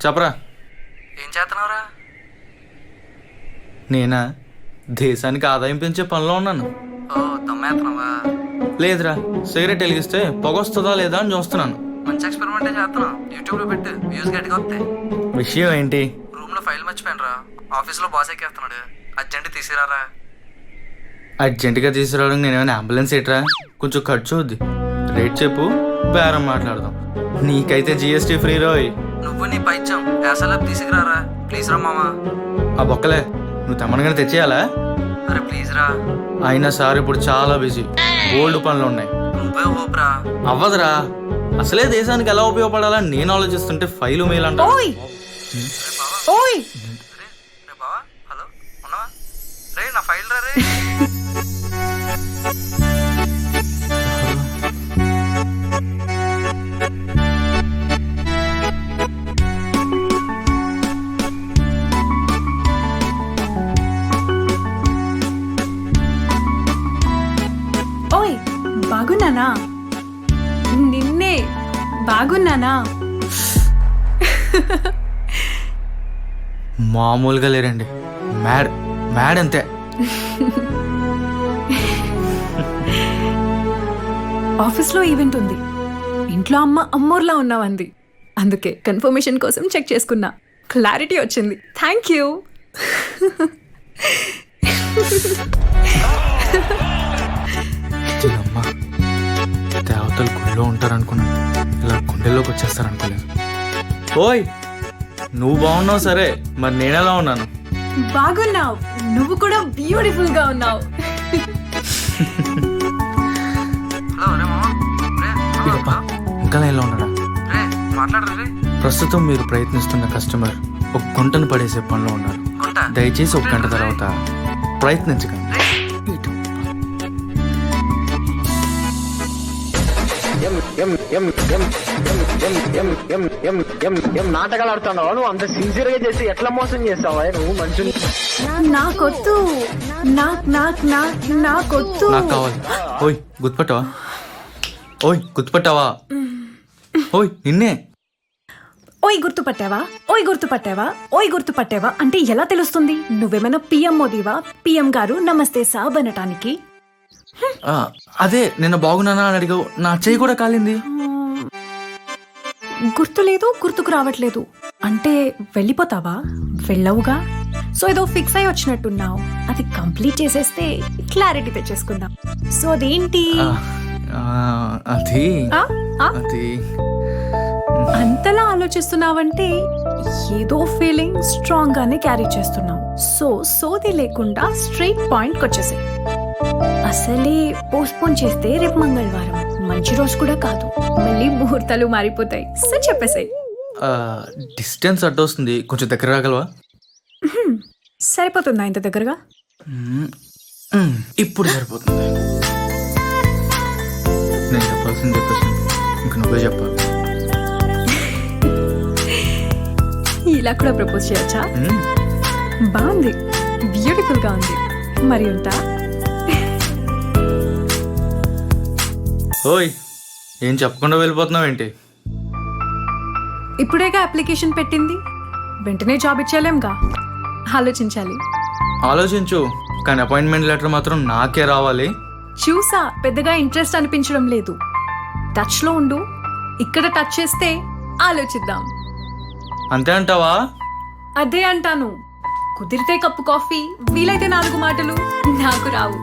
చెప్పరా. ఏం చేస్తున్నావురా? నేనా దేశానికి ఆదాయం పెంచే పనిలో ఉన్నాను. ఓ దమ్మేస్తున్నావా? లేదురా, సిగరెట్ వెలిగిస్తే పొగ వస్తుందా లేదా అని చూస్తున్నాను. మంచి ఎక్స్పెరిమెంటే చేస్తున్నావు. యూట్యూబ్లో పెట్టు, వ్యూస్ గట్టిగా వస్తాయి. విషయం ఏంటి? రూమ్లో ఫైల్ మర్చిపోయినరా, ఆఫీస్లో బాస్ ఎక్కేస్తున్నాడు. అర్జెంట్ తీసిరారా. అర్జెంటుగా తీసుకురావడం నేనేమైనా అంబులెన్స్ ఏట్రా? కొంచెం ఖర్చు అవుద్ది. రేట్ చెప్పు, బేరం మాట్లాడదాం. నీకైతే జిఎస్టీ ఫ్రీ రోయ్. నువ్వు నీ పైచ్చాం యాసలా తీసుకురారా ప్లీజ్ రా మామా. ఆ బొక్కలే నువ్వు తెమ్మనగానే తెచ్చేయాలా? అరే ప్లీజ్ రా. అయినా సార్ ఇప్పుడు చాలా బిజీ, గోల్డ్ పనులు ఉన్నాయి. నువ్వే హోప్రా. అవ్వదురా, అసలే దేశానికి ఎలా ఉపయోగపడాలని నేను ఆలోచిస్తుంటే ఫైలు మెయిల్ అంటా. రే బావా, హలో ఉన్నావా? రే నా ఫైల్ రా. రే ఓయ్ బాగున్నానా? నిన్నే బాగున్నానా? మామూలుగా లేరండి, మ్యాడ్ మ్యాడ్ అంతే. ఆఫీస్లో ఈవెంట్ ఉంది, ఇంట్లో అమ్మ అమ్మోర్లా ఉన్నావంది. అందుకే కన్ఫర్మేషన్ కోసం చెక్ చేసుకున్నా, క్లారిటీ వచ్చింది. Thank you. అమ్మా, దేవతలు గుళ్ళో ఉంటారనుకున్నాను, ఇలా గుండెల్లోకి వచ్చేస్తారనుకోలేదు. ఓయ్ నువ్వు బాగున్నావు సరే, మరి నేనెలా ఉన్నాను? బాగున్నావు, నువ్వు కూడా బ్యూటిఫుల్ గా ఉన్నావు. హలో రే మామా. రే ఇదప్పా, ఇంకా లైన్లో ఉన్నాడా? రే మాట్లాడరా. రే ప్రస్తుతం మీరు ప్రయత్నిస్తున్న కస్టమర్ ఒక గుంటను పడేసే పనిలో ఉన్నారు. గుంట దయచేసి ఒక గంట తర్వాత ప్రయత్నించకండి. నాటకాలు ఆడుతున్నావు నువ్వు? అంత సిన్సియర్ గా చేసి ఎట్లా మోసం చేస్తావా నువ్వు మనుషులు? నాకొద్దు, నాకొద్దు. నాకు కావాలి. ఓయ్ గుర్తుపట్టావా? ఓయ్ గుర్తుపట్టావా? ఓయ్ నిన్నే. ఓయ్ గుర్తుపట్టావా? ఓయ్ గుర్తుపట్టావా? ఓయ్ గుర్తుపట్టావా అంటే ఎలా తెలుస్తుంది? నువ్వేమైనా పిఎం మోదీవా? పిఎం గారు నమస్తే సాబ్ అనటానికి. అదే నిన్న బాగున్నానా అని అడిగావు, నా చెయ్యి కూడా కాలింది. గుర్తులేదు, గుర్తుకు రావట్లేదు అంటే వెళ్ళిపోతావా? వెళ్ళవుగా. సో ఏదో ఫిక్స్ అయి వచ్చినట్టున్నావు, అది కంప్లీట్ చేసేస్తే క్లారిటీ తెచ్చేసుకుందాం. సో అదేంటి? అది ఆ? ఆ? అది అంతలా ఆలోచిస్తున్నావంటే ఏదో ఫీలింగ్ స్ట్రాంగ్ గానే క్యారీ చేస్తున్నావు. సో సోది లేకుండా స్ట్రైట్ పాయింట్ వచ్చేసాయి. అసలే పోస్ట్పోన్ చేస్తే రేపు మంగళవారం, మంచి రోజు కూడా కాదు, మళ్ళీ ముహూర్తాలు మారిపోతాయి. సో చెప్పేసాయి. డిస్టెన్స్ అడ్డొస్తుంది, కొంచెం దగ్గర రాగలవా? సరిపోతుందా ఇంత దగ్గరగా? ఇప్పుడు సరిపోతుంది. నేను చెప్పాల్సింది చెప్పేసి ఇంక నువ్వే చెప్పాలి. ఇలా కూడా ప్రపోజ్ చేయొచ్చా? బాగుంది, బ్యూటిఫుల్ గా ఉంది. మరి ఉంటా. ఓయ్ ఏం చెప్పకుండా వెళ్ళిపోతున్నావు ఏంటి? ఇప్పుడేగా అప్లికేషన్ పెట్టింది, వెంటనే జాబ్ ఇచ్చేలేంగా, ఆలోచించాలి. ఆలోచించు, కానీ అపాయింట్మెంట్ లెటర్ మాత్రం నాకే రావాలి. చూసా, పెద్దగా ఇంట్రెస్ట్ అనిపించడం లేదు. టచ్ లో ఉండు, ఇక్కడ టచ్ చేస్తే ఆలోచిద్దాం. అంతే అంటావా? అదే అంటాను. కుదిరితే కప్పు కాఫీ, వీలైతే 4 మాటలు. నాకు రావు.